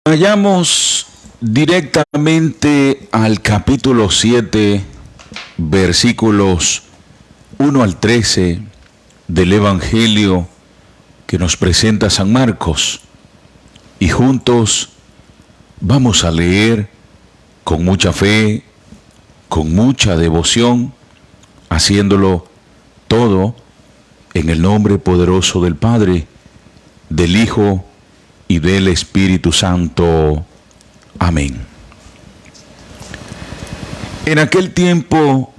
Vayamos directamente al capítulo 7, versículos 1 al 13 del Evangelio que nos presenta San Marcos. Y juntos vamos a leer con mucha fe, con mucha devoción, haciéndolo todo en el nombre poderoso del Padre, del Hijo y del Espíritu Santo. Amén. En aquel tiempo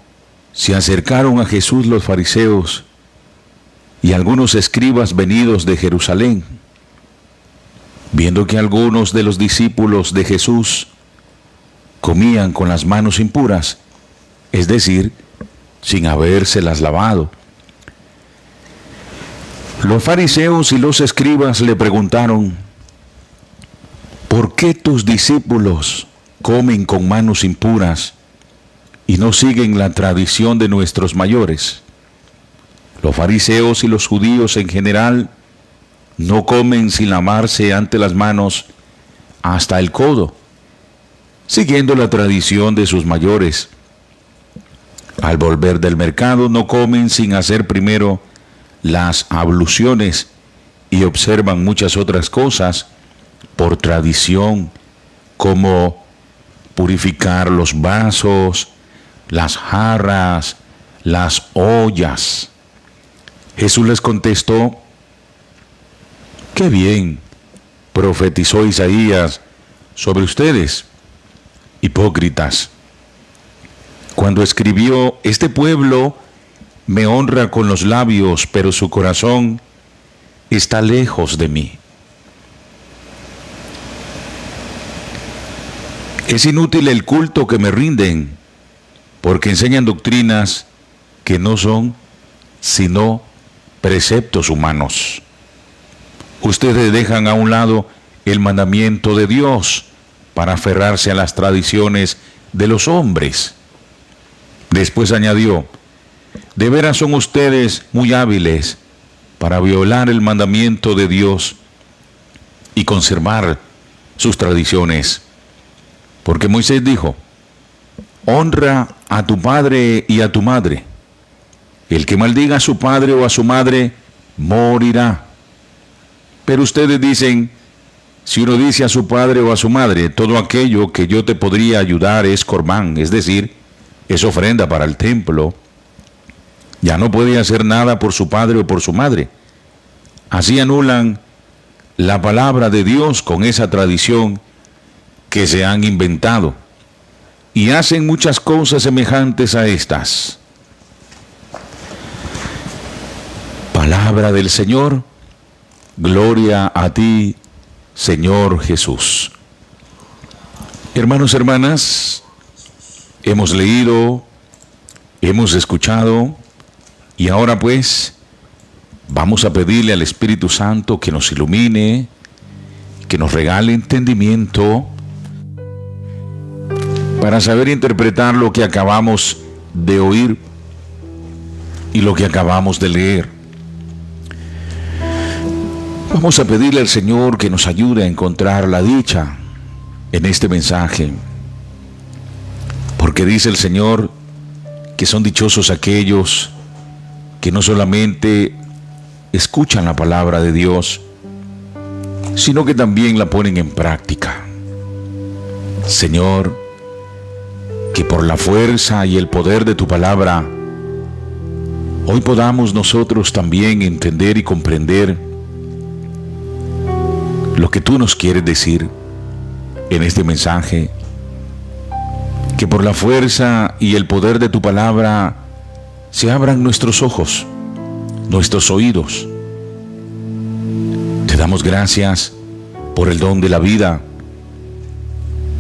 se acercaron a Jesús los fariseos y algunos escribas venidos de Jerusalén, viendo que algunos de los discípulos de Jesús comían con las manos impuras, es decir, sin habérselas lavado. Los fariseos y los escribas le preguntaron: ¿por qué tus discípulos comen con manos impuras y no siguen la tradición de nuestros mayores? Los fariseos y los judíos en general no comen sin lavarse ante las manos hasta el codo, siguiendo la tradición de sus mayores. Al volver del mercado no comen sin hacer primero las abluciones y observan muchas otras cosas por tradición, como purificar los vasos, las jarras, las ollas. Jesús les contestó: qué bien profetizó Isaías sobre ustedes, hipócritas, cuando escribió: este pueblo me honra con los labios, pero su corazón está lejos de mí. Es inútil el culto que me rinden, porque enseñan doctrinas que no son sino preceptos humanos. Ustedes dejan a un lado el mandamiento de Dios para aferrarse a las tradiciones de los hombres. Después añadió: de veras son ustedes muy hábiles para violar el mandamiento de Dios y conservar sus tradiciones. Porque Moisés dijo: honra a tu padre y a tu madre. El que maldiga a su padre o a su madre morirá. Pero ustedes dicen: si uno dice a su padre o a su madre, todo aquello que yo te podría ayudar es corbán, es decir, es ofrenda para el templo, ya no puede hacer nada por su padre o por su madre. Así anulan la palabra de Dios con esa tradición que se han inventado, y hacen muchas cosas semejantes a estas. Palabra del Señor. Gloria a ti, Señor Jesús. Hermanos, hermanas, hemos leído, hemos escuchado, y ahora pues vamos a pedirle al Espíritu Santo que nos ilumine, que nos regale entendimiento para saber interpretar lo que acabamos de oír y lo que acabamos de leer. Vamos a pedirle al Señor que nos ayude a encontrar la dicha en este mensaje, porque dice el Señor que son dichosos aquellos que no solamente escuchan la palabra de Dios, sino que también la ponen en práctica. Señor, que por la fuerza y el poder de tu palabra, hoy podamos nosotros también entender y comprender lo que tú nos quieres decir en este mensaje. Que por la fuerza y el poder de tu palabra se abran nuestros ojos, nuestros oídos. Te damos gracias por el don de la vida,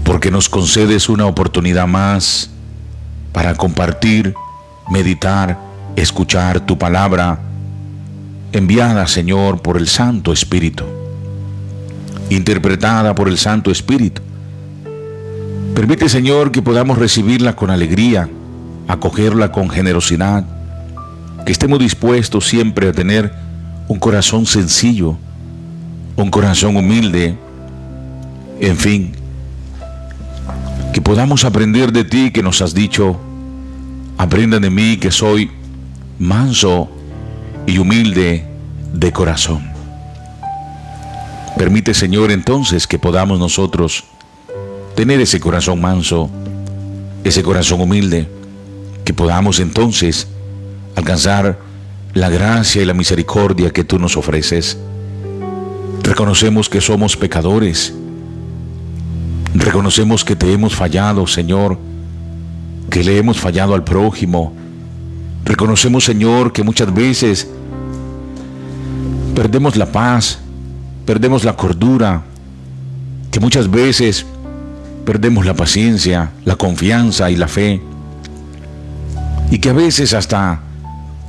porque nos concedes una oportunidad más para compartir, meditar, escuchar tu palabra, enviada, Señor, por el Santo Espíritu, interpretada por el Santo Espíritu. Permite, Señor, que podamos recibirla con alegría, acogerla con generosidad, que estemos dispuestos siempre a tener un corazón sencillo, un corazón humilde, En fin, que podamos aprender de ti, que nos has dicho: aprendan de mí, que soy manso y humilde de corazón. Permite, Señor, entonces que podamos nosotros tener ese corazón manso, ese corazón humilde, que podamos entonces alcanzar la gracia y la misericordia que tú nos ofreces. Reconocemos que somos pecadores. Reconocemos que te hemos fallado, Señor, que le hemos fallado al prójimo. Reconocemos, Señor, que muchas veces perdemos la paz, perdemos la cordura, que muchas veces perdemos la paciencia, la confianza y la fe, y que a veces hasta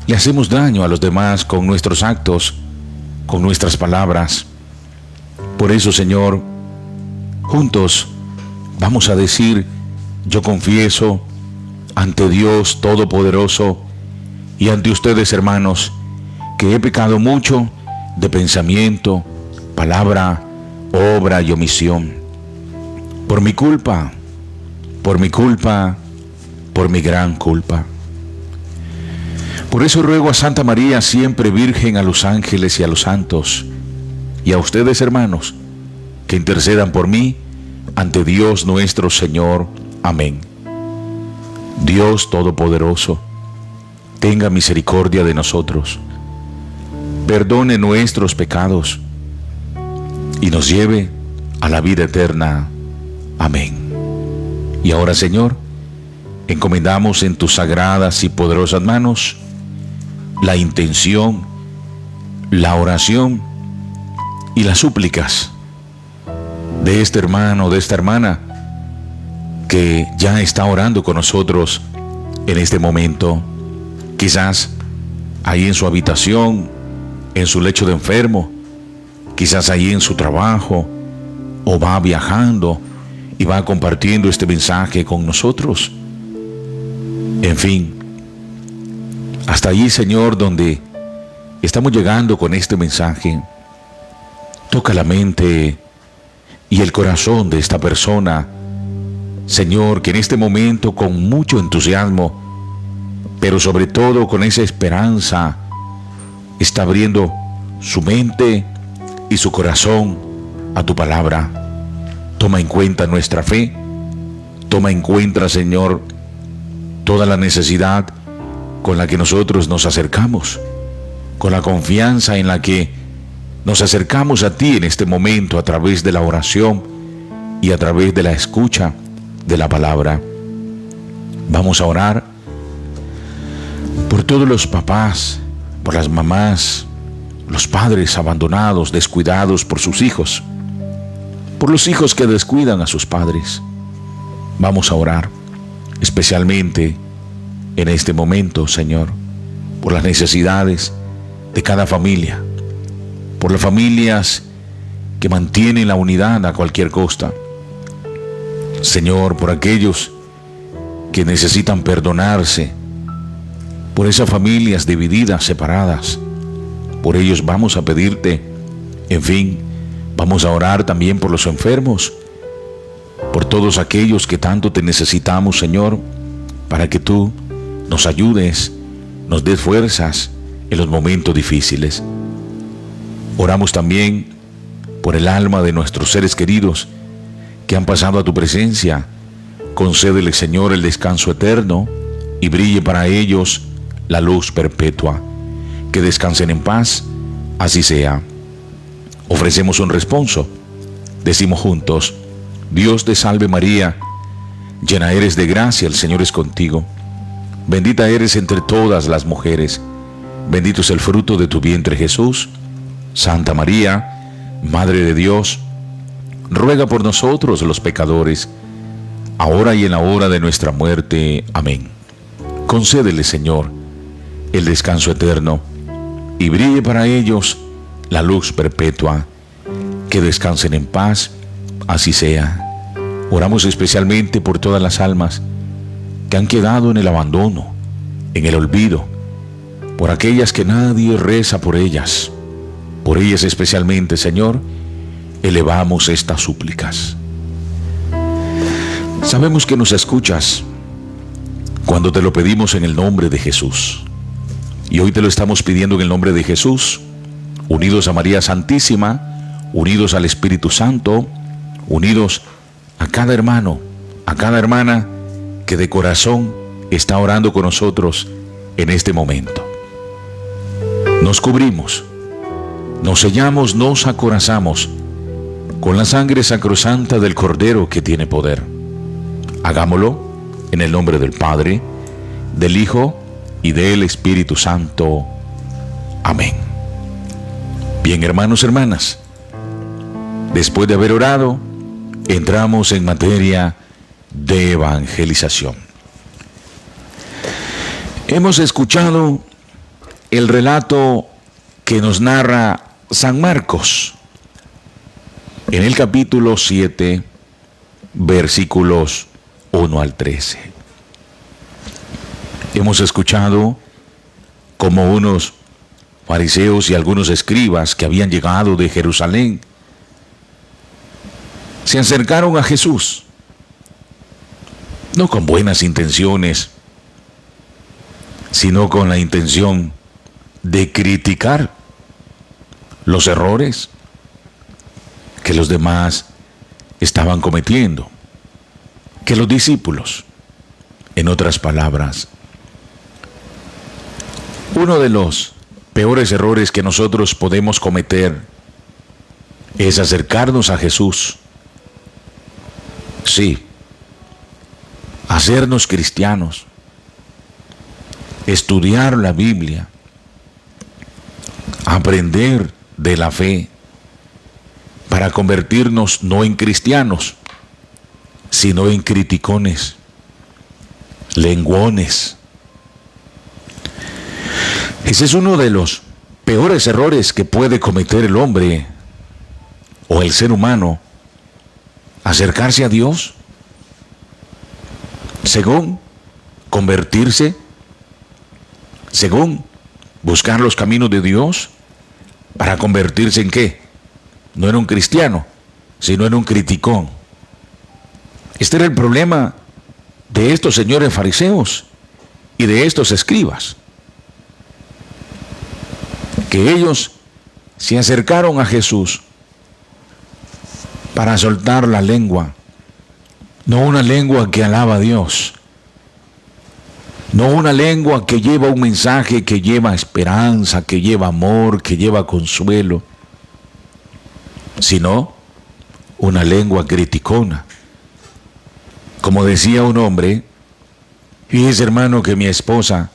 le hacemos daño a los demás con nuestros actos, con nuestras palabras. Por eso, Señor, juntos vamos a decir: yo confieso ante Dios Todopoderoso y ante ustedes, hermanos, que he pecado mucho de pensamiento, palabra, obra y omisión. Por mi culpa, por mi culpa, por mi gran culpa. Por eso ruego a Santa María, siempre Virgen, a los ángeles y a los santos, y a ustedes, hermanos, que intercedan por mí ante Dios nuestro Señor. Amén. Dios Todopoderoso, tenga misericordia de nosotros, perdone nuestros pecados y nos lleve a la vida eterna. Amén. Y ahora, Señor, encomendamos en tus sagradas y poderosas manos la intención, la oración y las súplicas de este hermano, de esta hermana, que ya está orando con nosotros en este momento. Quizás ahí en su habitación, en su lecho de enfermo, quizás ahí en su trabajo, o va viajando y va compartiendo este mensaje con nosotros. En fin, hasta allí, Señor, donde estamos llegando con este mensaje, toca la mente y el corazón de esta persona, Señor, que en este momento, con mucho entusiasmo, pero sobre todo con esa esperanza, está abriendo su mente y su corazón a tu palabra. Toma en cuenta nuestra fe, toma en cuenta, Señor, toda la necesidad con la que nosotros nos acercamos, con la confianza en la que nos acercamos a ti en este momento a través de la oración y a través de la escucha de la palabra. Vamos a orar por todos los papás, por las mamás, los padres abandonados, descuidados por sus hijos, por los hijos que descuidan a sus padres. Vamos a orar especialmente en este momento, Señor, por las necesidades de cada familia, por las familias que mantienen la unidad a cualquier costa. Señor, por aquellos que necesitan perdonarse, por esas familias divididas, separadas. Por ellos vamos a pedirte. En fin, vamos a orar también por los enfermos, por todos aquellos que tanto te necesitamos, Señor, para que tú nos ayudes, nos des fuerzas en los momentos difíciles. Oramos también por el alma de nuestros seres queridos que han pasado a tu presencia. Concédele, Señor, el descanso eterno y brille para ellos la luz perpetua. Que descansen en paz, así sea. Ofrecemos un responso. Decimos juntos: Dios te salve María, llena eres de gracia, el Señor es contigo. Bendita eres entre todas las mujeres, bendito es el fruto de tu vientre Jesús. Santa María, Madre de Dios, ruega por nosotros los pecadores, ahora y en la hora de nuestra muerte. Amén. Concédele, Señor, el descanso eterno y brille para ellos la luz perpetua. Que descansen en paz, así sea. Oramos especialmente por todas las almas que han quedado en el abandono, en el olvido, por aquellas que nadie reza por ellas. Por ellas especialmente, Señor, elevamos estas súplicas. Sabemos que nos escuchas cuando te lo pedimos en el nombre de Jesús. Y hoy te lo estamos pidiendo en el nombre de Jesús, unidos a María Santísima, unidos al Espíritu Santo, unidos a cada hermano, a cada hermana que de corazón está orando con nosotros en este momento. Nos cubrimos, nos sellamos, nos acorazamos con la sangre sacrosanta del Cordero que tiene poder. Hagámoslo en el nombre del Padre, del Hijo y del Espíritu Santo. Amén. Bien, hermanos, hermanas, después de haber orado, entramos en materia de evangelización. Hemos escuchado el relato que nos narra San Marcos en el capítulo 7, versículos 1 al 13. Hemos escuchado cómo unos fariseos y algunos escribas que habían llegado de Jerusalén se acercaron a Jesús, no con buenas intenciones, sino con la intención de criticar los errores que los demás estaban cometiendo, que los discípulos, en otras palabras. Uno de los peores errores que nosotros podemos cometer es acercarnos a Jesús. Sí, hacernos cristianos, estudiar la Biblia, aprender de la fe, para convertirnos no en cristianos, sino en criticones, lenguones. Ese es uno de los peores errores que puede cometer el hombre o el ser humano, acercarse a Dios, según convertirse, según buscar los caminos de Dios, para convertirse en ¿qué? No en un cristiano, sino en un criticón. Este era el problema de estos señores fariseos y de estos escribas, que ellos se acercaron a Jesús para soltar la lengua, no una lengua que alaba a Dios, no una lengua que lleva un mensaje, que lleva esperanza, que lleva amor, que lleva consuelo, sino una lengua criticona. Como decía un hombre, fíjese, hermano, que mi esposa,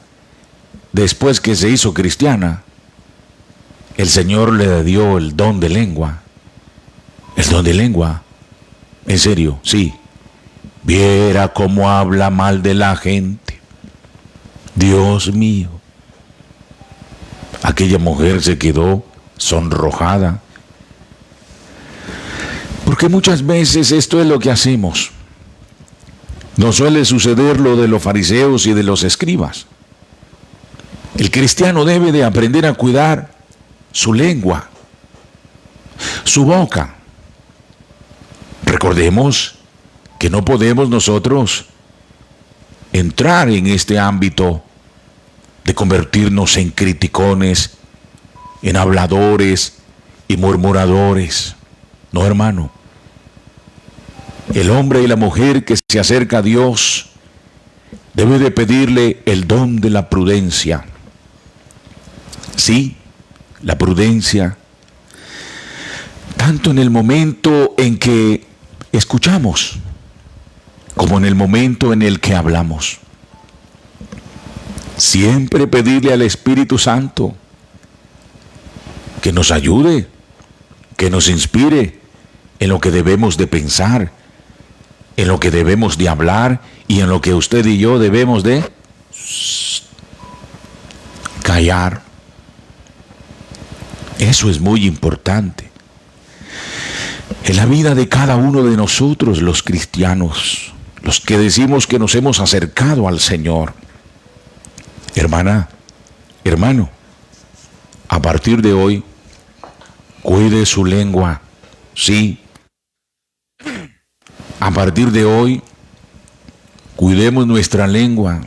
después que se hizo cristiana, el Señor le dio el don de lengua. El don de lengua. En serio, sí. Viera cómo habla mal de la gente. Dios mío. Aquella mujer se quedó sonrojada. Porque muchas veces esto es lo que hacemos. Nos suele suceder lo de los fariseos y de los escribas. El cristiano debe de aprender a cuidar su lengua, su boca. Recordemos que no podemos nosotros entrar en este ámbito de convertirnos en criticones, en habladores y murmuradores. No, hermano. El hombre y la mujer que se acerca a Dios debe de pedirle el don de la prudencia. Sí, la prudencia, tanto en el momento en que escuchamos, como en el momento en el que hablamos. Siempre pedirle al Espíritu Santo que nos ayude, que nos inspire en lo que debemos de pensar, en lo que debemos de hablar y en lo que usted y yo debemos de callar. Eso es muy importante en la vida de cada uno de nosotros, los cristianos, los que decimos que nos hemos acercado al Señor. Hermana, hermano, a partir de hoy, cuide su lengua. Sí, a partir de hoy, Cuidemos nuestra lengua.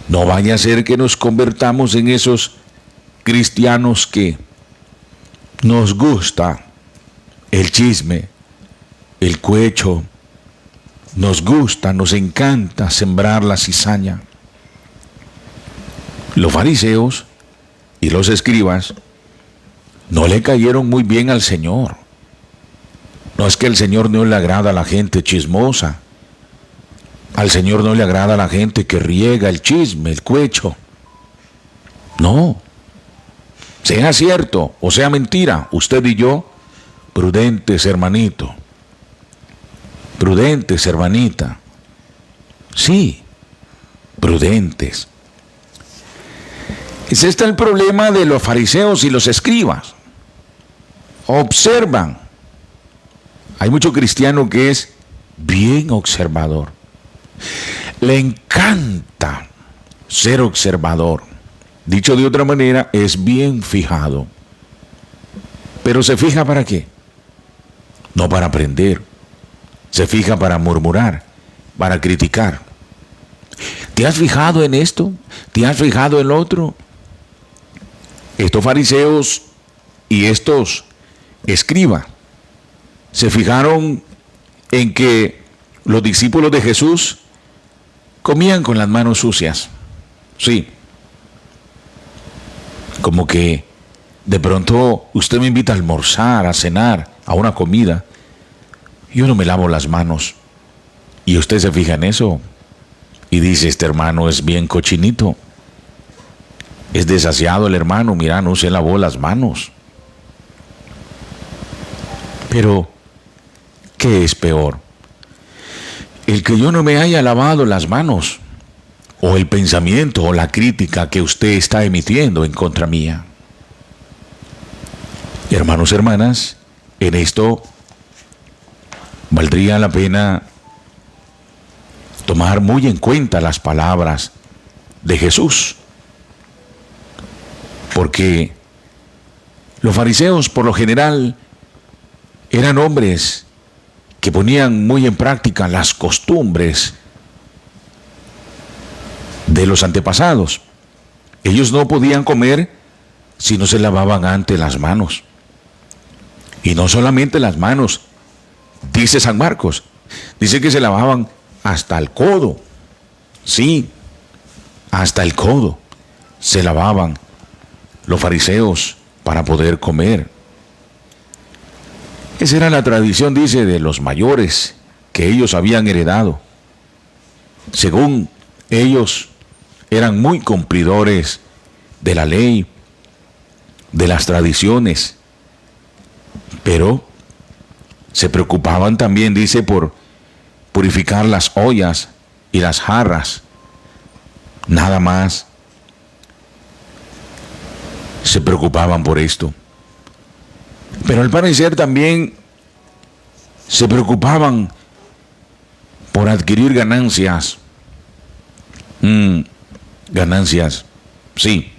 No vaya a ser que nos convertamos en esos cristianos que nos gusta el chisme, el cohecho, nos gusta, nos encanta sembrar la cizaña. Los fariseos y los escribas no le cayeron muy bien al Señor. No es que al Señor no le agrada a la gente chismosa. Al Señor no le agrada a la gente que riega el chisme, el cohecho. No. Sea cierto o sea mentira, usted y yo, prudentes, hermanito. Prudentes, hermanita. Sí, prudentes. Es este el problema de los fariseos y los escribas. Observan. Hay mucho cristiano que es bien observador. Le encanta ser observador. Dicho de otra manera, es bien fijado. Pero ¿se fija para qué? No para aprender. Se fija para murmurar, para criticar. ¿Te has fijado en esto? ¿Te has fijado en lo otro? Estos fariseos y estos escribas se fijaron en que los discípulos de Jesús comían con las manos sucias. Sí. Como que de pronto usted me invita a almorzar, a cenar, a una comida. Yo no me lavo las manos. Y usted se fija en eso. Y dice, este hermano es bien cochinito. Es desasiado el hermano, mira, no se lavó las manos. Pero, ¿qué es peor? El que yo no me haya lavado las manos, o el pensamiento o la crítica que usted está emitiendo en contra mía. Hermanos, hermanas, en esto valdría la pena tomar muy en cuenta las palabras de Jesús. Porque los fariseos, por lo general, eran hombres que ponían muy en práctica las costumbres de los antepasados. Ellos no podían comer si no se lavaban antes las manos. Y no solamente las manos, dice San Marcos, dice que se lavaban hasta el codo. Sí, hasta el codo se lavaban los fariseos para poder comer. Esa era la tradición, dice, de los mayores que ellos habían heredado. Según ellos, eran muy cumplidores de la ley, de las tradiciones, pero se preocupaban también, dice, por purificar las ollas y las jarras. Nada más se preocupaban por esto. Pero al parecer también se preocupaban por adquirir ganancias. Ganancias, sí.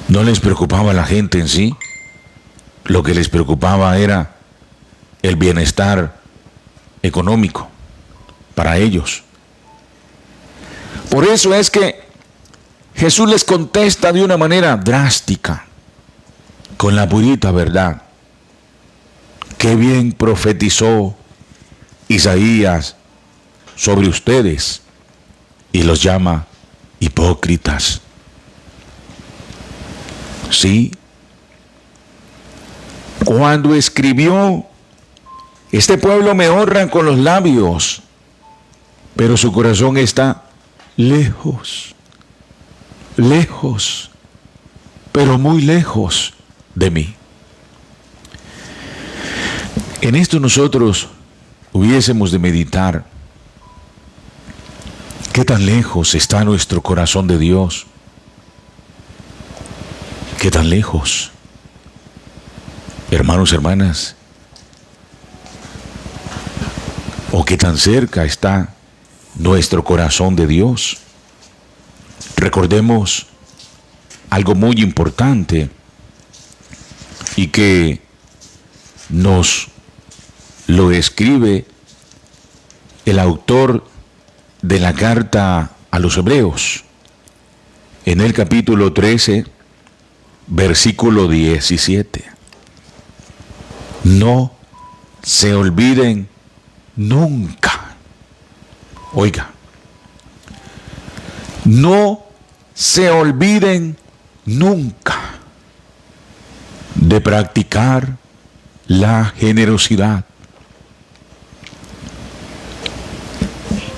No les preocupaba a la gente en sí. Lo que les preocupaba era el bienestar económico para ellos. Por eso es que Jesús les contesta de una manera drástica, con la purita verdad. Qué bien profetizó Isaías sobre ustedes y los llama hipócritas. Sí. Cuando escribió, este pueblo me honra con los labios, pero su corazón está lejos, lejos, pero muy lejos de mí. En esto nosotros hubiésemos de meditar. ¿Qué tan lejos está nuestro corazón de Dios? ¿Qué tan lejos? Hermanos, hermanas, ¿o qué tan cerca está nuestro corazón de Dios? Recordemos algo muy importante y que nos lo escribe el autor de la carta a los Hebreos, en el capítulo 13, versículo 17. No se olviden nunca. Oiga, no se olviden nunca de practicar la generosidad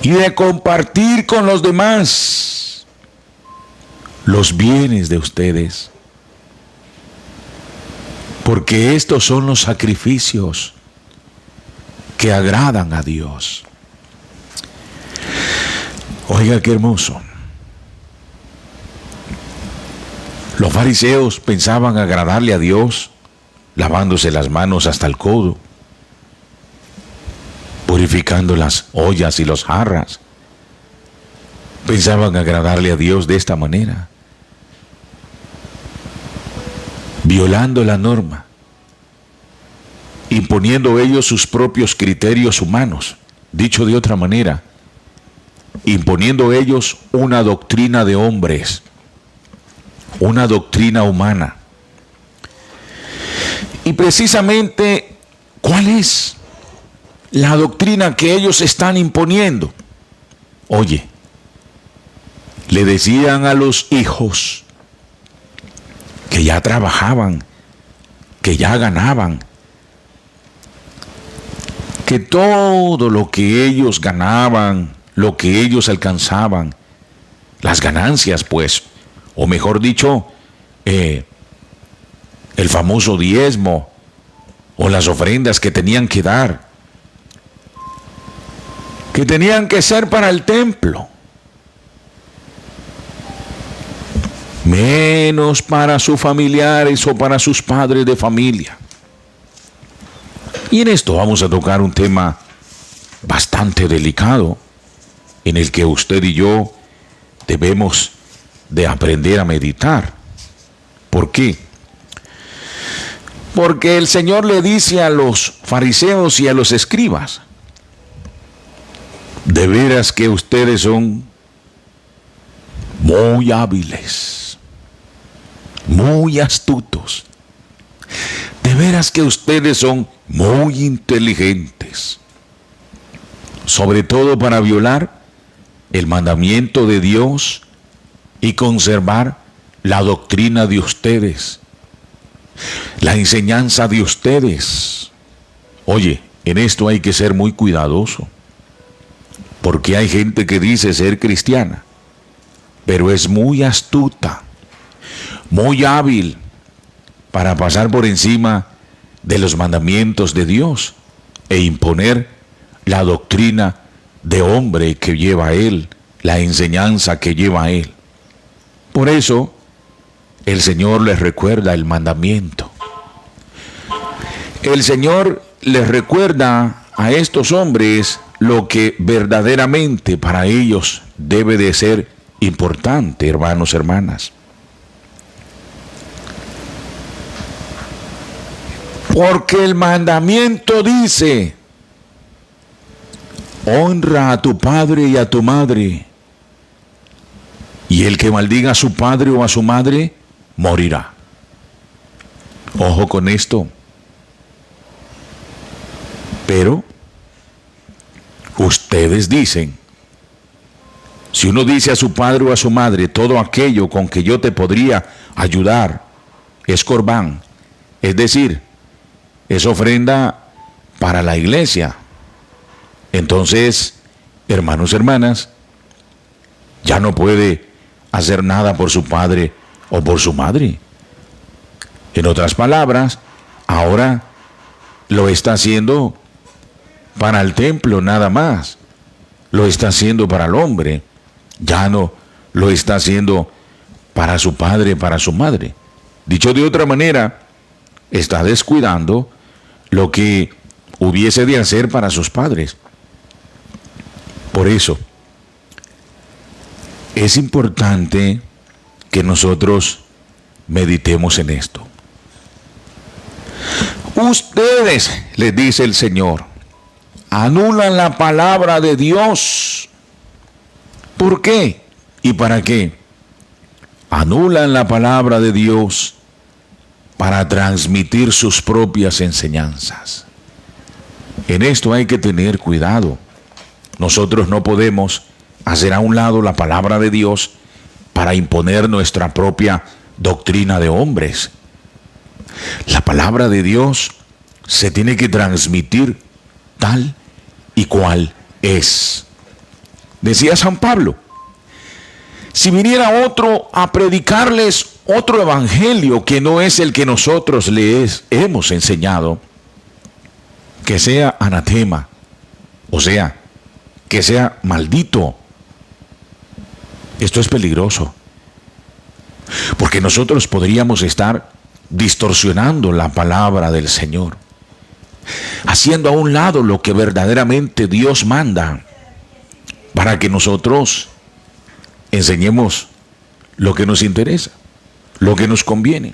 y de compartir con los demás los bienes de ustedes, porque estos son los sacrificios que agradan a Dios. Oiga, qué hermoso. Los fariseos pensaban agradarle a Dios lavándose las manos hasta el codo, purificando las ollas y los jarras. Pensaban agradarle a Dios de esta manera, violando la norma, imponiendo ellos sus propios criterios humanos. Dicho de otra manera, imponiendo ellos una doctrina de hombres, una doctrina humana. Y precisamente, ¿cuál es la doctrina que ellos están imponiendo? Oye, le decían a los hijos que ya trabajaban, que ya ganaban, que todo lo que ellos ganaban, lo que ellos alcanzaban, las ganancias pues, o mejor dicho, el famoso diezmo o las ofrendas que tenían que dar, que tenían que ser para el templo, menos para sus familiares o para sus padres de familia. Y en esto vamos a tocar un tema bastante delicado, en el que usted y yo debemos de aprender a meditar. ¿Por qué? Porque el Señor le dice a los fariseos y a los escribas: de veras que ustedes son muy hábiles, muy astutos. De veras que ustedes son muy inteligentes, sobre todo para violar el mandamiento de Dios y conservar la doctrina de ustedes, la enseñanza de ustedes. Oye, en esto hay que ser muy cuidadoso, porque hay gente que dice ser cristiana, pero es muy astuta, muy hábil para pasar por encima de los mandamientos de Dios e imponer la doctrina de hombre que lleva a él, la enseñanza que lleva a él. Por eso, el Señor les recuerda el mandamiento. El Señor les recuerda a estos hombres lo que verdaderamente para ellos debe de ser importante, hermanos, hermanas. Porque el mandamiento dice: honra a tu padre y a tu madre, y el que maldiga a su padre o a su madre morirá. Ojo con esto. Pero ustedes dicen, si uno dice a su padre o a su madre: todo aquello con que yo te podría ayudar es corbán, es decir, es ofrenda para la iglesia, entonces, hermanos, hermanas, ya no puede hacer nada por su padre o por su madre. En otras palabras, ahora lo está haciendo para el templo nada más, lo está haciendo para el hombre, ya no lo está haciendo para su padre, para su madre. Dicho de otra manera, está descuidando lo que hubiese de hacer para sus padres. Por eso, es importante que nosotros meditemos en esto. Ustedes, les dice el Señor, anulan la palabra de Dios. ¿Por qué? ¿Y para qué? Anulan la palabra de Dios para transmitir sus propias enseñanzas. En esto hay que tener cuidado. Nosotros no podemos hacer a un lado la palabra de Dios para imponer nuestra propia doctrina de hombres. La palabra de Dios se tiene que transmitir tal y cual es. Decía San Pablo, si viniera otro a predicarles otro evangelio que no es el que nosotros les hemos enseñado, que sea anatema, o sea, que sea maldito. Esto es peligroso, porque nosotros podríamos estar distorsionando la palabra del Señor, haciendo a un lado lo que verdaderamente Dios manda, para que nosotros enseñemos lo que nos interesa, lo que nos conviene,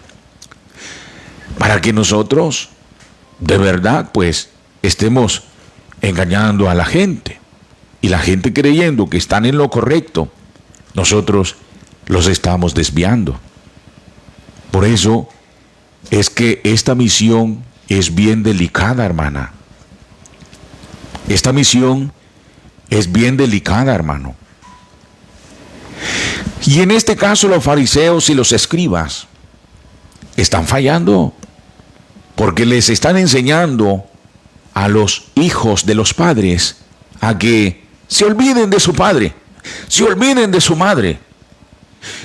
para que nosotros de verdad pues estemos engañando a la gente, y la gente creyendo que están en lo correcto, nosotros los estamos desviando. Por eso es que esta misión es bien delicada, hermana. Esta misión es bien delicada, hermano. Y en este caso los fariseos y los escribas están fallando, porque les están enseñando a los hijos de los padres a que se olviden de su padre, se olviden de su madre,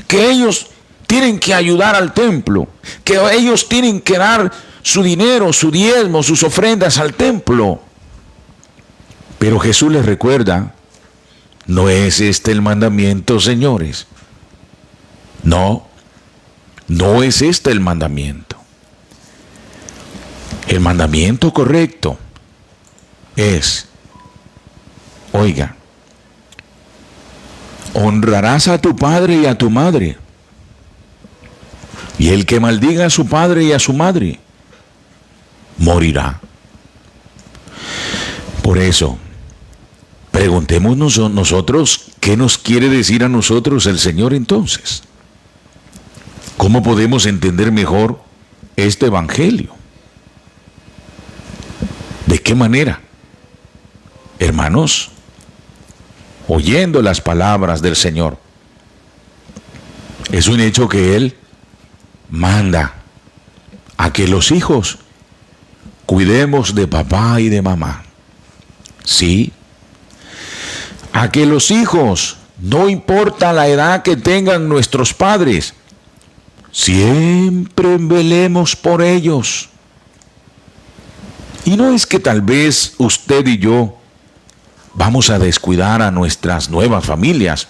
que ellos tienen que ayudar al templo, que ellos tienen que dar su dinero, su diezmo, sus ofrendas al templo. Pero Jesús les recuerda, no es este el mandamiento, señores. No, no es este el mandamiento. El mandamiento correcto es, oiga, honrarás a tu padre y a tu madre, y el que maldiga a su padre y a su madre morirá. Por eso, preguntémonos nosotros, ¿qué nos quiere decir a nosotros el Señor entonces? ¿Cómo podemos entender mejor este evangelio? ¿De qué manera? Hermanos, oyendo las palabras del Señor, es un hecho que Él manda a que los hijos cuidemos de papá y de mamá. Sí, a que los hijos, no importa la edad que tengan nuestros padres, siempre velemos por ellos. Y no es que tal vez usted y yo vamos a descuidar a nuestras nuevas familias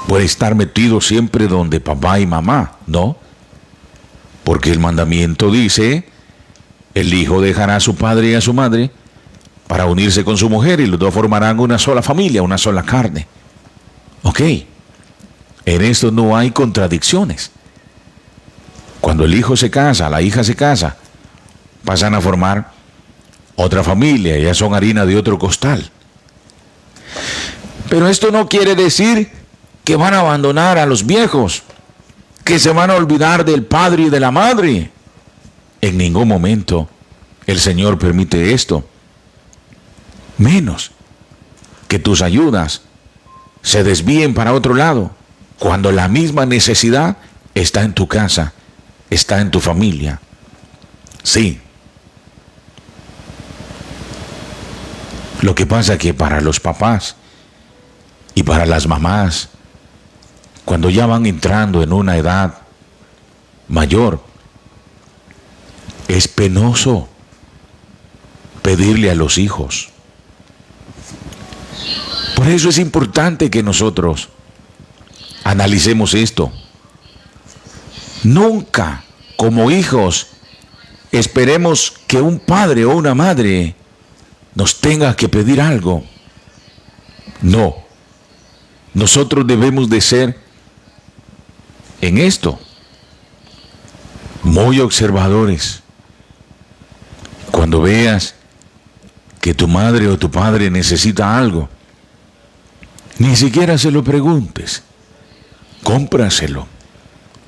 por estar metidos siempre donde papá y mamá, no, porque el mandamiento dice, el hijo dejará a su padre y a su madre para unirse con su mujer y los dos formarán una sola familia, una sola carne. Ok, en esto no hay contradicciones. Cuando el hijo se casa, la hija se casa, pasan a formar otra familia, ya son harina de otro costal. Pero esto no quiere decir que van a abandonar a los viejos, que se van a olvidar del padre y de la madre. En ningún momento el Señor permite esto. Menos que tus ayudas se desvíen para otro lado, cuando la misma necesidad está en tu casa, está en tu familia. Sí. Lo que pasa es que para los papás y para las mamás, cuando ya van entrando en una edad mayor, es penoso pedirle a los hijos. Por eso es importante que nosotros analicemos esto. Nunca, como hijos, esperemos que un padre o una madre nos tenga que pedir algo. No. Nosotros debemos de ser en esto muy observadores. Cuando veas que tu madre o tu padre necesita algo, ni siquiera se lo preguntes. Cómpraselo,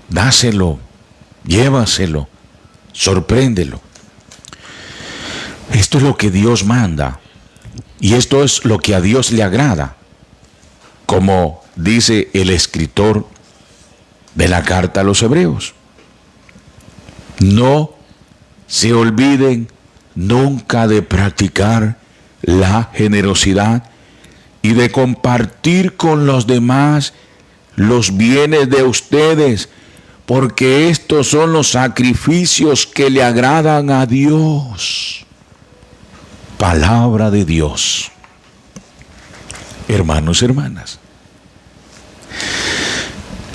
dáselo, llévaselo, sorpréndelo. Esto es lo que Dios manda y esto es lo que a Dios le agrada, como dice el escritor de la carta a los Hebreos. No se olviden nunca de practicar la generosidad y de compartir con los demás los bienes de ustedes, porque estos son los sacrificios que le agradan a Dios. Palabra de Dios. Hermanos, hermanas,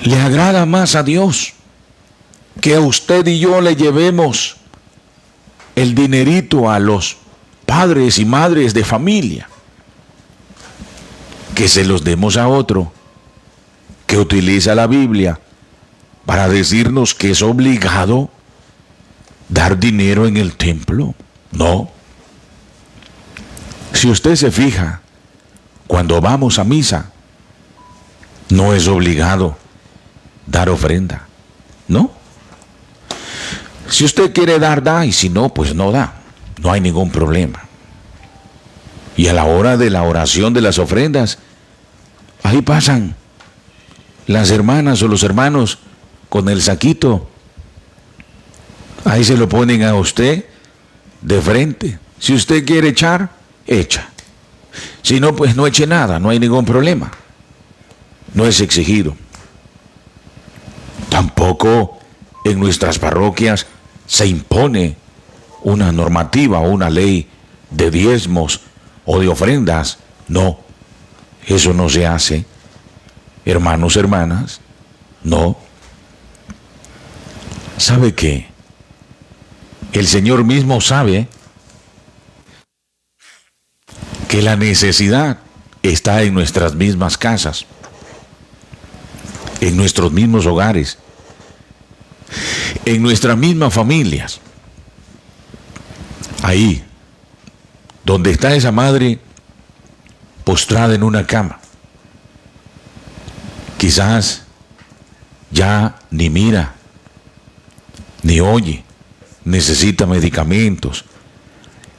le agrada más a Dios que a usted y yo le llevemos el dinerito a los padres y madres de familia, que se los demos a otro que utiliza la Biblia para decirnos que es obligado dar dinero en el templo. No. Si usted se fija, cuando vamos a misa, no es obligado dar ofrenda, ¿no? Si usted quiere dar, da, y si no, pues no da. No hay ningún problema. Y a la hora de la oración de las ofrendas, ahí pasan las hermanas o los hermanos con el saquito. Ahí se lo ponen a usted de frente. Si usted quiere echar, echa. Si no, pues no eche nada, no hay ningún problema. No es exigido. Tampoco en nuestras parroquias se impone una normativa o una ley de diezmos o de ofrendas. No, eso no se hace. Hermanos, hermanas, no. ¿Sabe qué? El Señor mismo sabe que la necesidad está en nuestras mismas casas, en nuestros mismos hogares, en nuestras mismas familias. Ahí, donde está esa madre postrada en una cama, quizás ya ni mira, ni oye, necesita medicamentos,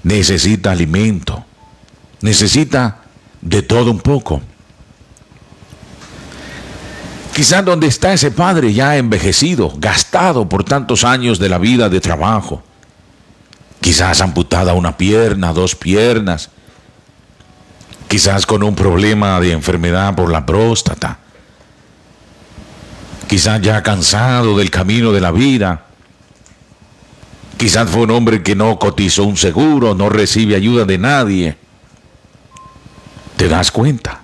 necesita alimento, necesita de todo un poco. Quizás donde está ese padre ya envejecido, gastado por tantos años de la vida de trabajo, quizás amputada una pierna, 2 piernas, quizás con un problema de enfermedad por la próstata, quizás ya cansado del camino de la vida, quizás fue un hombre que no cotizó un seguro, no recibe ayuda de nadie. ¿Te das cuenta?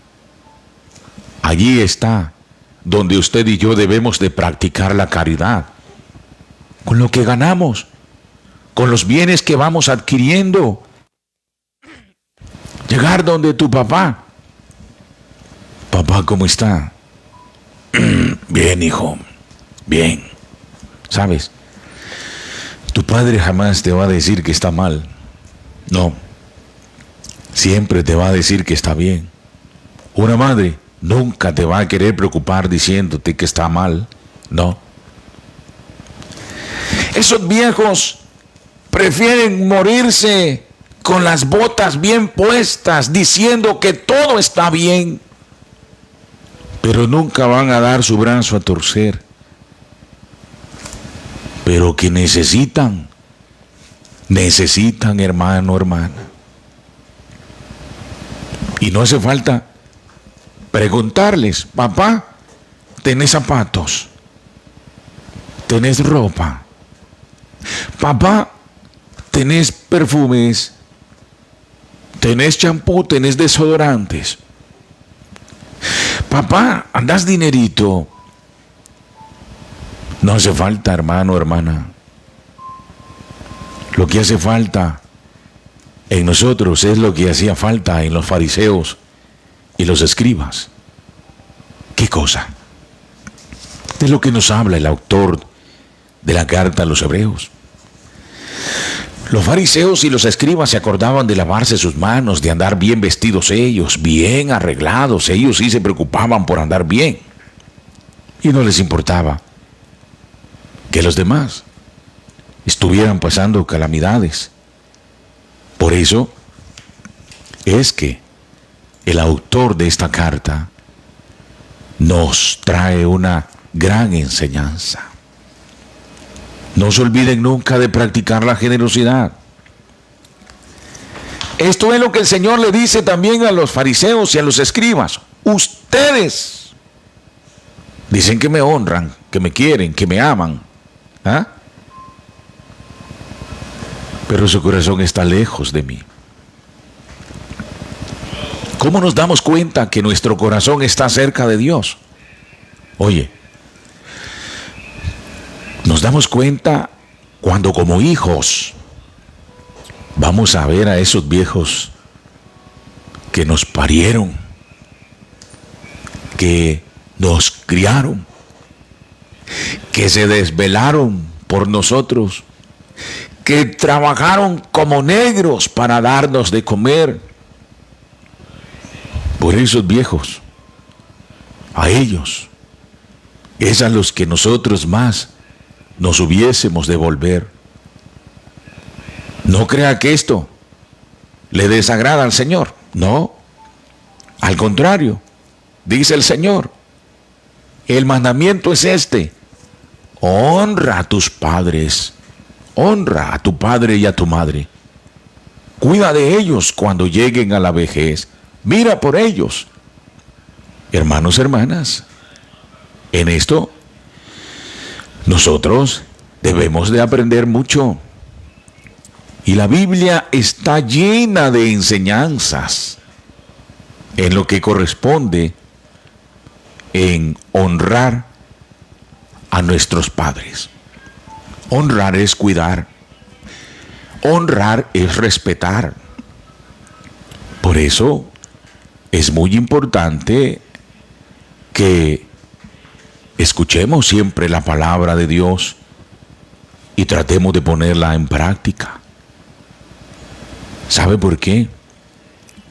Allí está donde usted y yo debemos de practicar la caridad, con lo que ganamos, con los bienes que vamos adquiriendo. Llegar donde tu papá. Papá, ¿cómo está? Bien, hijo, bien. ¿Sabes? Tu padre jamás te va a decir que está mal. No. Siempre te va a decir que está bien. Una madre nunca te va a querer preocupar diciéndote que está mal. No. Esos viejos prefieren morirse con las botas bien puestas, diciendo que todo está bien, pero nunca van a dar su brazo a torcer. Pero que necesitan, hermano, hermana. Y no hace falta preguntarles: papá, ¿tenés zapatos? ¿Tenés ropa? Papá, ¿tenés perfumes? ¿Tenés champú? ¿Tenés desodorantes? Papá, ¿andás dinerito? No hace falta, hermano, hermana. Lo que hace falta en nosotros es lo que hacía falta en los fariseos y los escribas. ¿Qué cosa? De lo que nos habla el autor de la carta a los Hebreos. Los fariseos y los escribas se acordaban de lavarse sus manos, de andar bien vestidos ellos, bien arreglados. Ellos sí se preocupaban por andar bien. Y no les importaba que los demás estuvieran pasando calamidades. Por eso es que el autor de esta carta nos trae una gran enseñanza. No se olviden nunca de practicar la generosidad. Esto es lo que el Señor le dice también a los fariseos y a los escribas. Ustedes dicen que me honran, que me quieren, que me aman. ¿Ah? Pero su corazón está lejos de mí. ¿Cómo nos damos cuenta que nuestro corazón está cerca de Dios? Oye, nos damos cuenta cuando como hijos vamos a ver a esos viejos que nos parieron, que nos criaron, que se desvelaron por nosotros, que trabajaron como negros para darnos de comer. Por esos viejos, a ellos, es a los que nosotros más nos hubiésemos de volver. No crea que esto le desagrada al Señor. No, al contrario, dice el Señor, el mandamiento es este: honra a tus padres, honra a tu padre y a tu madre, cuida de ellos cuando lleguen a la vejez, mira por ellos. Hermanos, hermanas, en esto nosotros debemos de aprender mucho. Y la Biblia está llena de enseñanzas en lo que corresponde en honrar a nuestros padres. Honrar es cuidar. Honrar es respetar. Por eso es muy importante que escuchemos siempre la palabra de Dios y tratemos de ponerla en práctica. ¿Sabe por qué?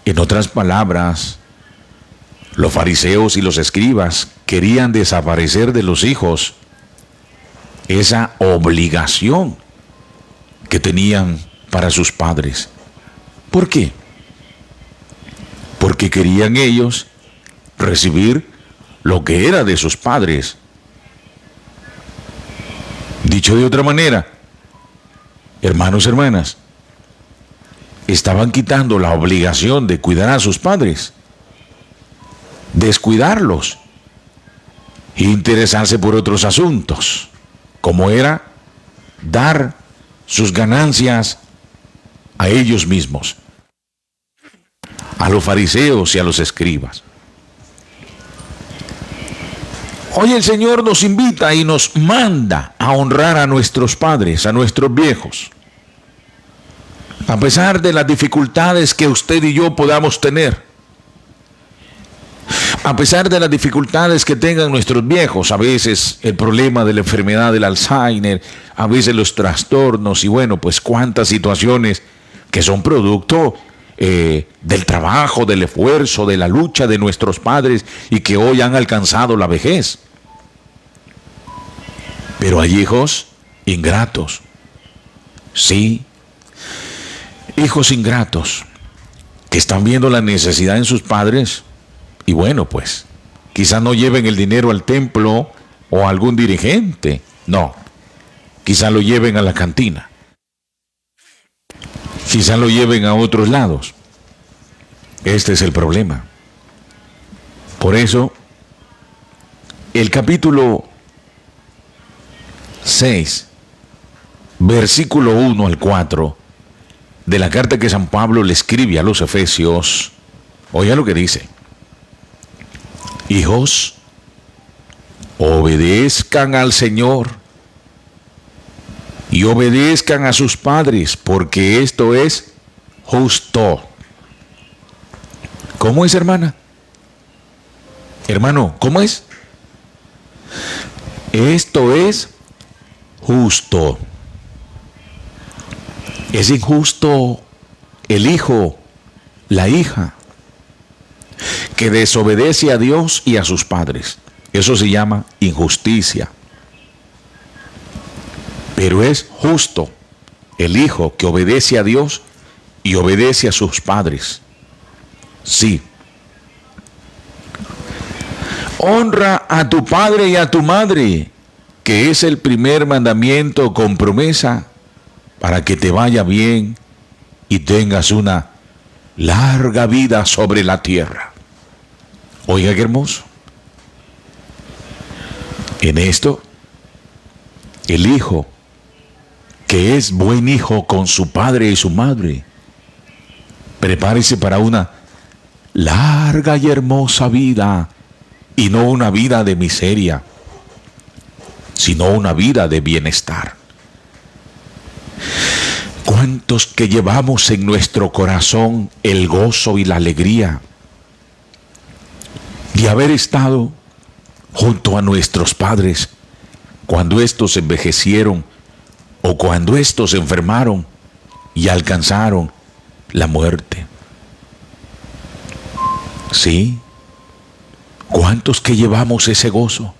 En otras palabras, los fariseos y los escribas querían desaparecer de los hijos esa obligación que tenían para sus padres. ¿Por qué? Porque querían ellos recibir lo que era de sus padres. Dicho de otra manera, hermanos, hermanas, estaban quitando la obligación de cuidar a sus padres, descuidarlos e interesarse por otros asuntos, como era dar sus ganancias a ellos mismos, a los fariseos y a los escribas. Hoy el Señor nos invita y nos manda a honrar a nuestros padres, a nuestros viejos. A pesar de las dificultades que usted y yo podamos tener, a pesar de las dificultades que tengan nuestros viejos, a veces el problema de la enfermedad del Alzheimer, a veces los trastornos y bueno, pues cuántas situaciones que son producto del trabajo, del esfuerzo, de la lucha de nuestros padres y que hoy han alcanzado la vejez. Pero hay hijos ingratos, sí, hijos ingratos que están viendo la necesidad en sus padres y bueno, pues quizás no lleven el dinero al templo o a algún dirigente, no, quizás lo lleven a la cantina, quizás lo lleven a otros lados. Este es el problema. Por eso, el capítulo 6, versículo 1 al 4, de la carta que San Pablo le escribe a los Efesios, oiga lo que dice: hijos, obedezcan al Señor y obedezcan a sus padres, porque esto es justo. ¿Cómo es, hermana? Hermano, ¿cómo es? Esto es justo. Es injusto el hijo, la hija, que desobedece a Dios y a sus padres. Eso se llama injusticia. Pero es justo el hijo que obedece a Dios y obedece a sus padres. Sí. Honra a tu padre y a tu madre, que es el primer mandamiento con promesa para que te vaya bien y tengas una larga vida sobre la tierra. Oiga qué hermoso. En esto, el hijo, que es buen hijo con su padre y su madre, prepárese para una larga y hermosa vida, y no una vida de miseria, sino una vida de bienestar. ¿Cuántos que llevamos en nuestro corazón el gozo y la alegría de haber estado junto a nuestros padres cuando estos envejecieron o cuando estos enfermaron y alcanzaron la muerte? Sí. ¿Cuántos que llevamos ese gozo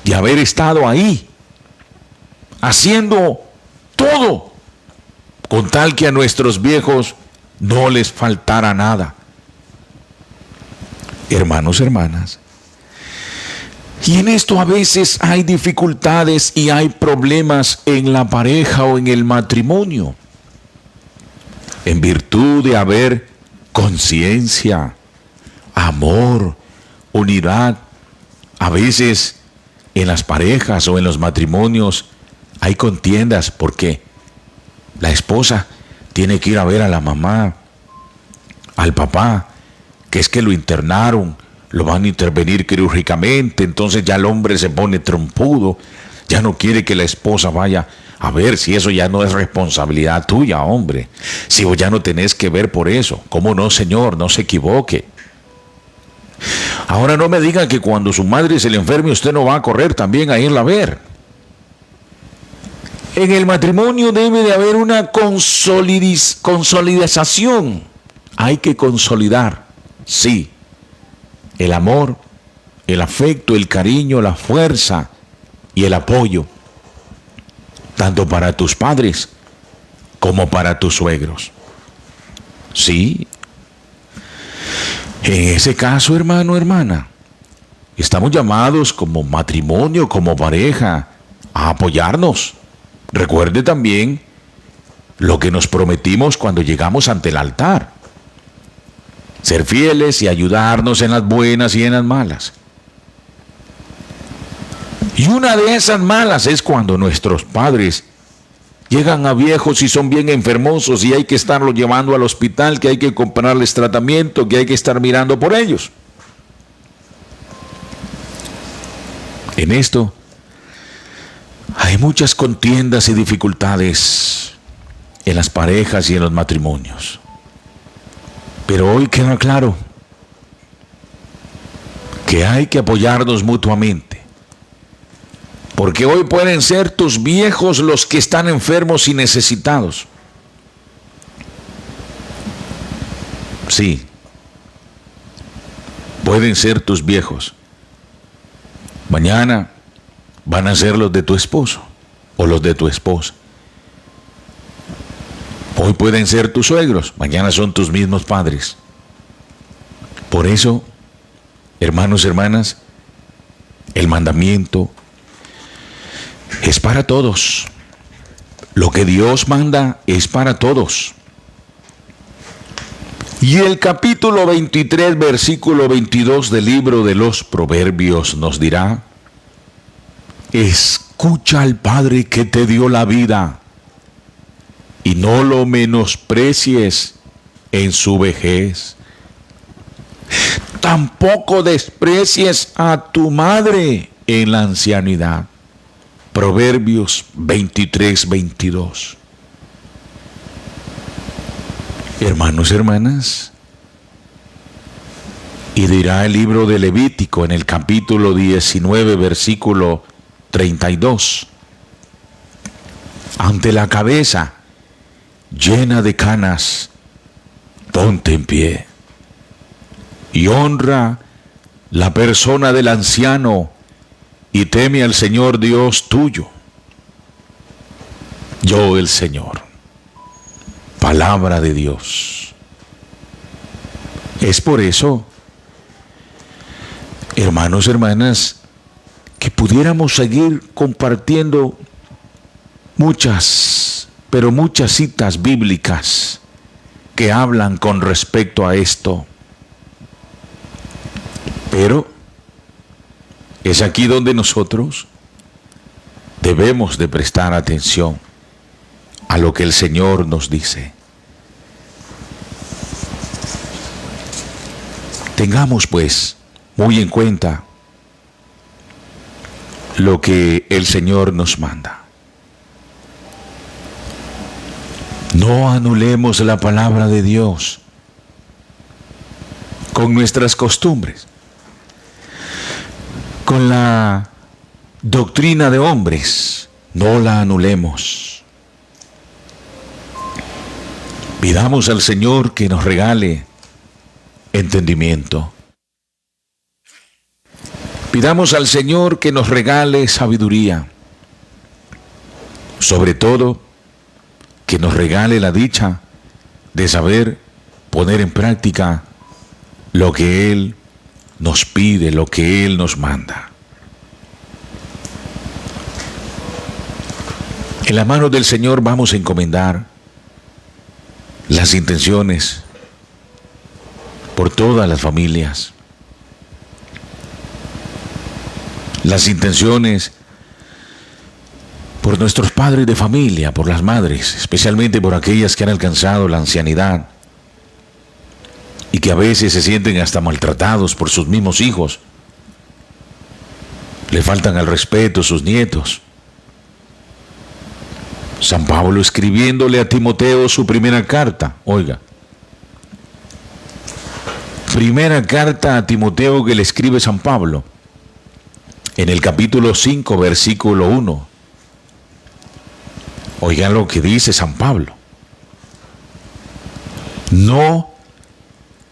de haber estado ahí haciendo todo con tal que a nuestros viejos no les faltara nada? Hermanos, hermanas, y en esto a veces hay dificultades y hay problemas en la pareja o en el matrimonio, en virtud de haber conciencia, amor, unidad. A veces en las parejas o en los matrimonios hay contiendas porque la esposa tiene que ir a ver a la mamá, al papá, que es que lo internaron, lo van a intervenir quirúrgicamente, entonces ya el hombre se pone trompudo, ya no quiere que la esposa vaya a ver si eso ya no es responsabilidad tuya, hombre. Si vos ya no tenés que ver por eso. ¿Cómo no, señor? No se equivoque. Ahora no me digan que cuando su madre se le enferme usted no va a correr también a irla a ver. En el matrimonio debe de haber una consolidación. Hay que consolidar, sí, el amor, el afecto, el cariño, la fuerza y el apoyo, tanto para tus padres como para tus suegros. Sí. En ese caso, hermano, hermana, estamos llamados como matrimonio, como pareja, a apoyarnos. Recuerde también lo que nos prometimos cuando llegamos ante el altar. Ser fieles y ayudarnos en las buenas y en las malas. Y una de esas malas es cuando nuestros padres llegan a viejos y son bien enfermosos y hay que estarlos llevando al hospital, que hay que comprarles tratamiento, que hay que estar mirando por ellos. En esto hay muchas contiendas y dificultades en las parejas y en los matrimonios. Pero hoy queda claro que hay que apoyarnos mutuamente. Porque hoy pueden ser tus viejos los que están enfermos y necesitados. Sí, pueden ser tus viejos. Mañana van a ser los de tu esposo o los de tu esposa. Hoy pueden ser tus suegros, mañana son tus mismos padres. Por eso, hermanos, hermanas, el mandamiento es para todos. Lo que Dios manda es para todos. Y el capítulo 23, versículo 22 del libro de los Proverbios nos dirá: escucha al Padre que te dio la vida y no lo menosprecies en su vejez. Tampoco desprecies a tu madre en la ancianidad. Proverbios 23, 22. Hermanos, hermanas, y dirá el libro de Levítico en el capítulo 19, versículo 32: ante la cabeza llena de canas, ponte en pie y honra la persona del anciano y teme al Señor Dios tuyo. Yo el Señor. Palabra de Dios. Es por eso, hermanos, hermanas, que pudiéramos seguir compartiendo muchas, pero muchas citas bíblicas que hablan con respecto a esto. Pero es aquí donde nosotros debemos de prestar atención a lo que el Señor nos dice. Tengamos pues muy en cuenta lo que el Señor nos manda. No anulemos la palabra de Dios con nuestras costumbres, con la doctrina de hombres. No la anulemos. Pidamos al Señor que nos regale entendimiento. Pidamos al Señor que nos regale sabiduría. Sobre todo, que nos regale la dicha de saber poner en práctica lo que Él nos pide, lo que Él nos manda. En la mano del Señor vamos a encomendar las intenciones por todas las familias, las intenciones por nuestros padres de familia, por las madres, especialmente por aquellas que han alcanzado la ancianidad y que a veces se sienten hasta maltratados por sus mismos hijos, le faltan al respeto a sus nietos. San Pablo, escribiéndole a Timoteo su primera carta, oiga, primera carta a Timoteo que le escribe San Pablo, en el capítulo 5, versículo 1. Oigan lo que dice San Pablo. No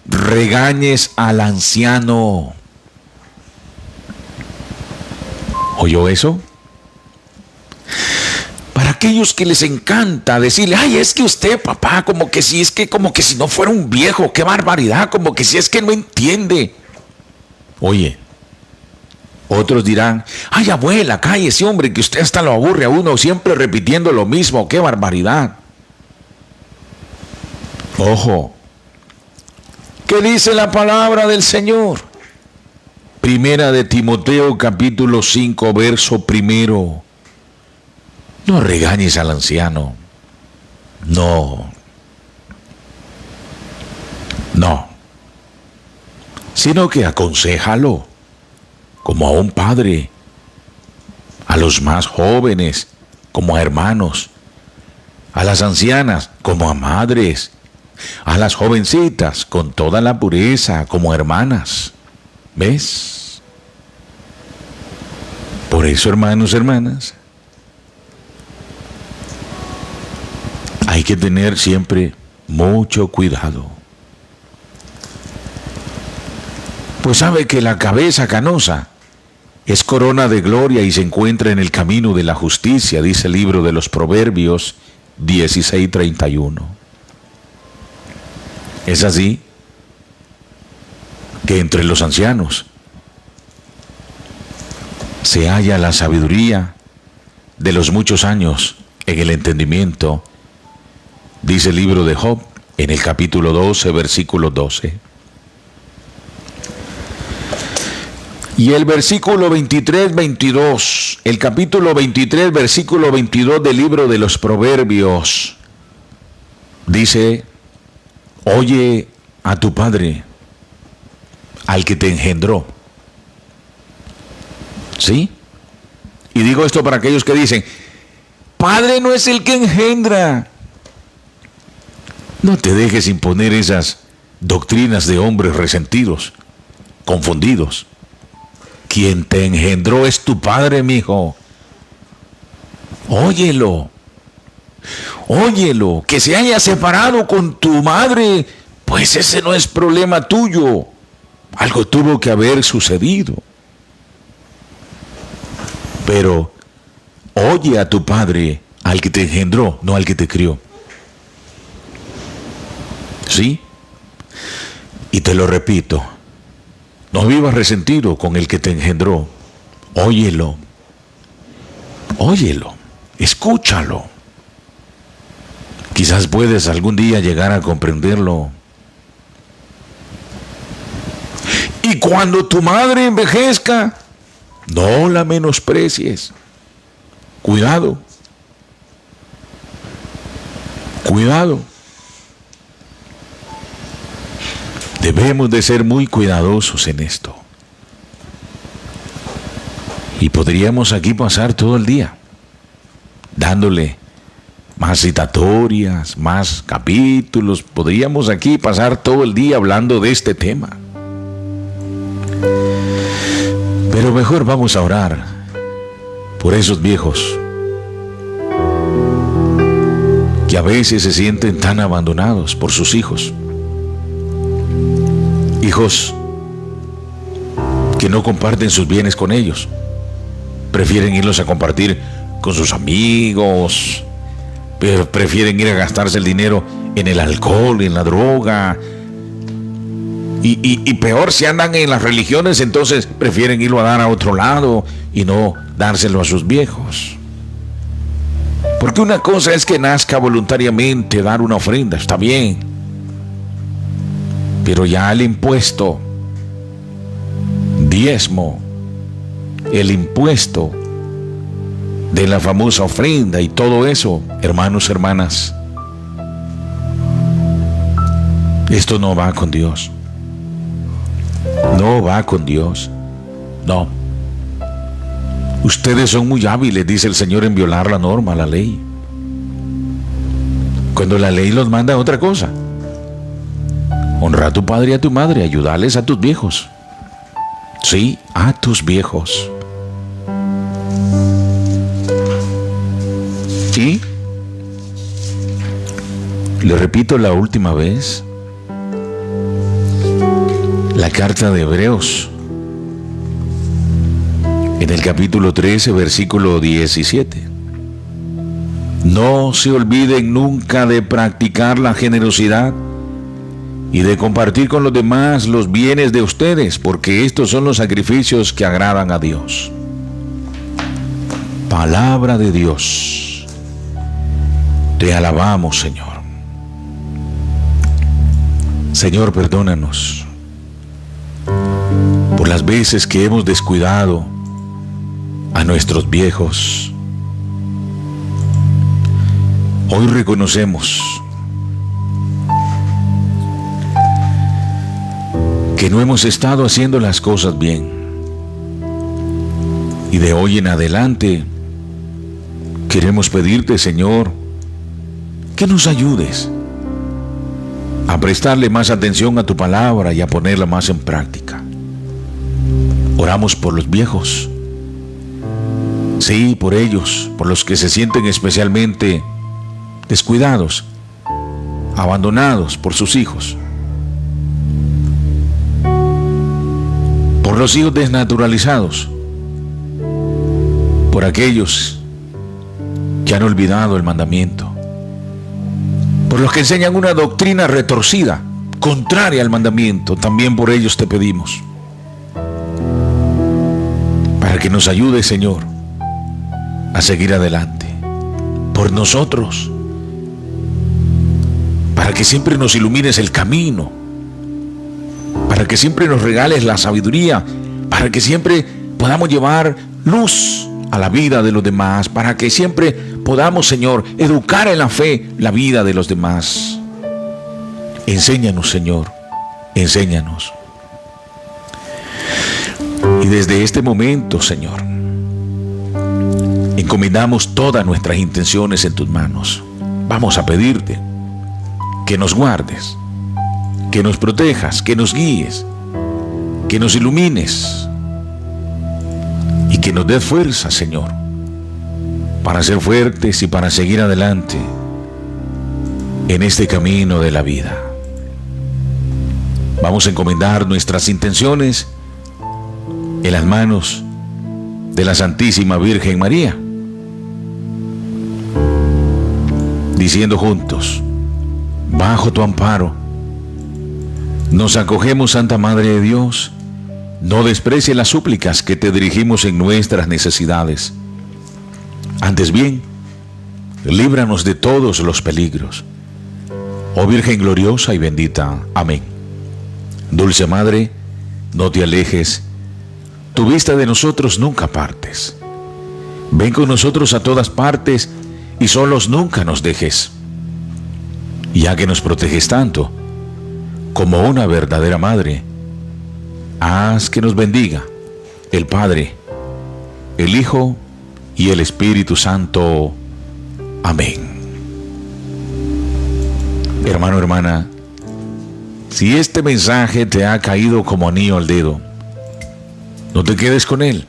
regañes al anciano. ¿Oyó eso? Para aquellos que les encanta decirle, ay, es que usted, papá, como que si no fuera un viejo, qué barbaridad, como que si es que no entiende. Oye, otros dirán, ay, abuela, cállese, hombre, que usted hasta lo aburre a uno siempre repitiendo lo mismo, qué barbaridad. Ojo, ¿qué dice la palabra del Señor? Primera de Timoteo, capítulo 5, verso 1. No regañes al anciano. No. Sino que aconséjalo como a un padre, a los más jóvenes como a hermanos, a las ancianas como a madres, a las jovencitas con toda la pureza como hermanas. ¿Ves? Por eso, hermanos, hermanas, hay que tener siempre mucho cuidado. Pues sabe que la cabeza canosa es corona de gloria y se encuentra en el camino de la justicia, dice el libro de los Proverbios 16:31. Es así que entre los ancianos se halla la sabiduría de los muchos años en el entendimiento, dice el libro de Job en el capítulo 12, versículo 12. Y el versículo 23, 22, el capítulo 23, versículo 22 del libro de los Proverbios, dice, oye a tu padre, al que te engendró. ¿Sí? Y digo esto para aquellos que dicen, padre no es el que engendra. No te dejes imponer esas doctrinas de hombres resentidos, confundidos. Quien te engendró es tu padre, mi hijo. Óyelo. Óyelo, que se haya separado con tu madre, pues ese no es problema tuyo. Algo tuvo que haber sucedido. Pero oye a tu padre, al que te engendró, no al que te crió. ¿Sí? Y te lo repito, no vivas resentido con el que te engendró. Óyelo. Óyelo. Escúchalo. Quizás puedes algún día llegar a comprenderlo. Y cuando tu madre envejezca, no la menosprecies. Cuidado. Cuidado. Debemos de ser muy cuidadosos en esto. Y podríamos aquí pasar todo el día dándole más citatorias, más capítulos. Podríamos aquí pasar todo el día hablando de este tema. Pero mejor vamos a orar por esos viejos que a veces se sienten tan abandonados por sus hijos. Hijos que no comparten sus bienes con ellos. Prefieren irlos a compartir con sus amigos, pero prefieren ir a gastarse el dinero en el alcohol, en la droga. Y peor, si andan en las religiones, entonces prefieren irlo a dar a otro lado y no dárselo a sus viejos. Porque una cosa es que nazca voluntariamente dar una ofrenda, está bien. Pero ya el impuesto, diezmo, el impuesto de la famosa ofrenda y todo eso, hermanos, hermanas, esto no va con Dios. No va con Dios. No. Ustedes son muy hábiles, dice el Señor, en violar la norma, la ley. Cuando la ley los manda a otra cosa. Honra a tu padre y a tu madre, ayudarles a tus viejos. Sí, a tus viejos. Y le repito la última vez, la carta de Hebreos, en el capítulo 13, versículo 17. No se olviden nunca de practicar la generosidad y de compartir con los demás los bienes de ustedes, porque estos son los sacrificios que agradan a Dios. Palabra de Dios. Te alabamos, Señor. Señor, perdónanos por las veces que hemos descuidado a nuestros viejos. Hoy reconocemos que no hemos estado haciendo las cosas bien. Y de hoy en adelante queremos pedirte, Señor, que nos ayudes a prestarle más atención a tu palabra y a ponerla más en práctica. Oramos por los viejos. Sí, por ellos, por los que se sienten especialmente descuidados, abandonados por sus hijos. Por los hijos desnaturalizados. Por aquellos que han olvidado el mandamiento. Por los que enseñan una doctrina retorcida, contraria al mandamiento. También por ellos te pedimos. Para que nos ayude, Señor, a seguir adelante. Por nosotros. Para que siempre nos ilumines el camino. Para que siempre nos regales la sabiduría. Para que siempre podamos llevar luz a la vida de los demás. Para que siempre podamos, Señor, educar en la fe la vida de los demás. Enséñanos, Señor. Enséñanos. Y desde este momento, Señor, encomendamos todas nuestras intenciones en tus manos. Vamos a pedirte que nos guardes, que nos protejas, que nos guíes, que nos ilumines y que nos des fuerza, Señor, para ser fuertes y para seguir adelante en este camino de la vida. Vamos a encomendar nuestras intenciones en las manos de la Santísima Virgen María, diciendo juntos: bajo tu amparo nos acogemos, Santa Madre de Dios. No desprecie las súplicas que te dirigimos en nuestras necesidades. Antes bien, líbranos de todos los peligros. Oh Virgen gloriosa y bendita. Amén. Dulce Madre, no te alejes, tu vista de nosotros nunca apartes. Ven con nosotros a todas partes y solos nunca nos dejes. Ya que nos proteges tanto, como una verdadera madre, haz que nos bendiga el Padre, el Hijo y el Espíritu Santo. Amén. Hermano, hermana, si este mensaje te ha caído como anillo al dedo, no te quedes con él.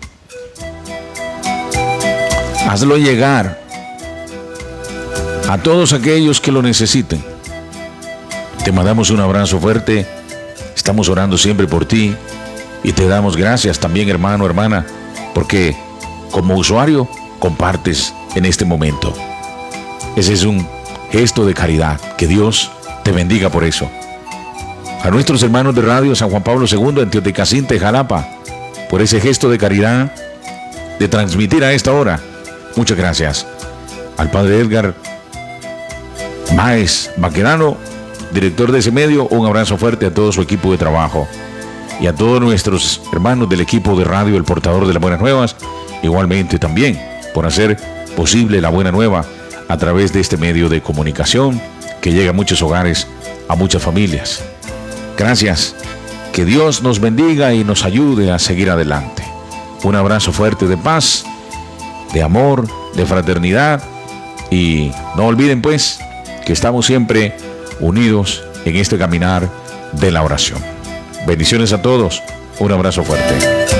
Hazlo llegar a todos aquellos que lo necesiten. Te mandamos un abrazo fuerte. Estamos orando siempre por ti y te damos gracias también, hermano, hermana, porque como usuario compartes en este momento. Ese es un gesto de caridad. Que Dios te bendiga por eso. A nuestros hermanos de Radio San Juan Pablo II en Teotihuacán, Jalapa, por ese gesto de caridad de transmitir a esta hora. Muchas gracias. Al padre Edgar Máez Baquerano, director de ese medio, un abrazo fuerte a todo su equipo de trabajo y a todos nuestros hermanos del equipo de radio El Portador de las Buenas Nuevas, igualmente también por hacer posible la buena nueva a través de este medio de comunicación que llega a muchos hogares, a muchas familias. Gracias, que Dios nos bendiga y nos ayude a seguir adelante. Un abrazo fuerte de paz, de amor, de fraternidad, y no olviden pues que estamos siempre unidos en este caminar de la oración. Bendiciones a todos, un abrazo fuerte.